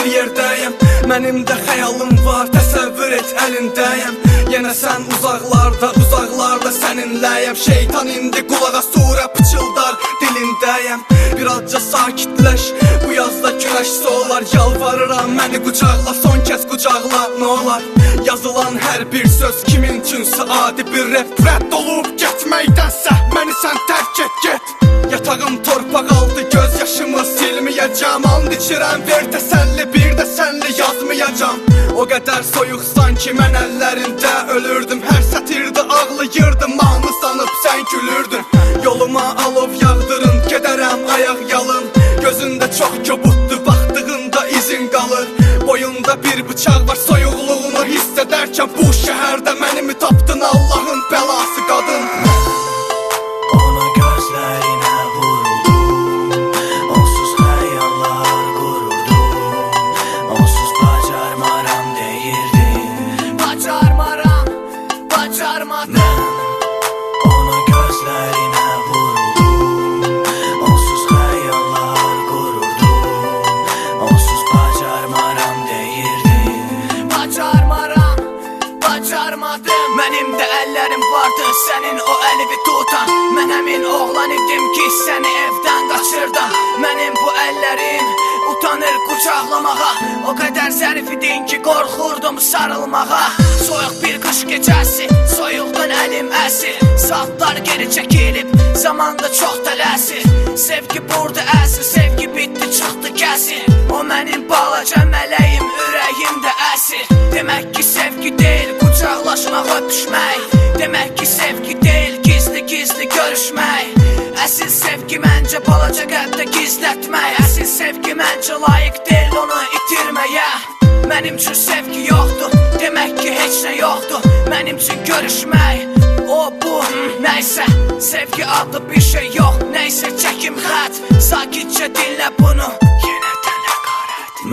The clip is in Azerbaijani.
bir yerdəyəm. Mənim də xəyalım var, təsəvvür et əlindəyəm. Yenə sən uzaqlarda, uzaqlarda səninləyəm. Şeytan indi qulağa surə pıçıldar dilindəyəm. Birazca sakitləş, bu yazda günəş solar. Yalvarıram məni qucaqla, son kəs qucaqla, nə olar? Yazılan hər bir söz kimin üçünsə adi bir rədd olub getməkdənsə məni sən tərk et, get. Yatağım torpaq aldı, göz yaşımı silməyəcəm. And içirəm, ver təsəlli, bir də sənli yazmayacam. O qədər soyuqsan ki mən əllərində ölürdüm. Hər sətirdə ağlayırdım, mahnı sanıb sən gülürdün. Yoluma alov yağdırın, gedərəm ayaq yalın. Gözündə çox kobuddur, baxdığında izin qalır. Boyunda bir bıçaq var, soyuqluğunu hiss edərkən bu şəhərdə məni mi tapdın Allahın bəlası qadın? Ona gözlərinə vuruldum, onsuz xəyallar qururdum. Onsuz bacarmaram deyirdim, bacarmaram, bacarmadım. Ona gözlərinə vuruldum, onsuz xəyallar qururdum. Onsuz bacarmaram deyirdim, Bacarmaram, bacarmadım. Mənim də əllərim vardı, sənin o əlivi tutan. Mən həmin oğlan idim ki səni evdən qaçırdım. Mənim bu əllərim utanır qucaqlamağa. O qədər zərif idin ki qorxurdum sarılmağa. Soyuq bir qış gecəsi, soyuqdan əlim əsir. Saatlar geri çəkilib, zamanda çox tələsir. Sevgi burada əsir, sevgi bitdi, çıxdı kəsir. O mənim balaca mələyim, ürəyimdə əsir. Demək ki sevgi deyil qucaqlaşmaq, öpüşmək. Demək ki sevgi deyil gizli-gizli görüşmək. Əsil sevgi məncə balaca qəlbdə gizlətmək. Əsil sevgi məncə layiq deyil onu itirməyə. Mənim üçün sevgi yoxdur, demək ki heç nə yoxdur. Mənim üçün görüşmək, o bu, nəysə. Sevgi adlı bir şey yox, nəysə çəkim xət. Sakitcə dinlə bunu, yenə də nəqarət.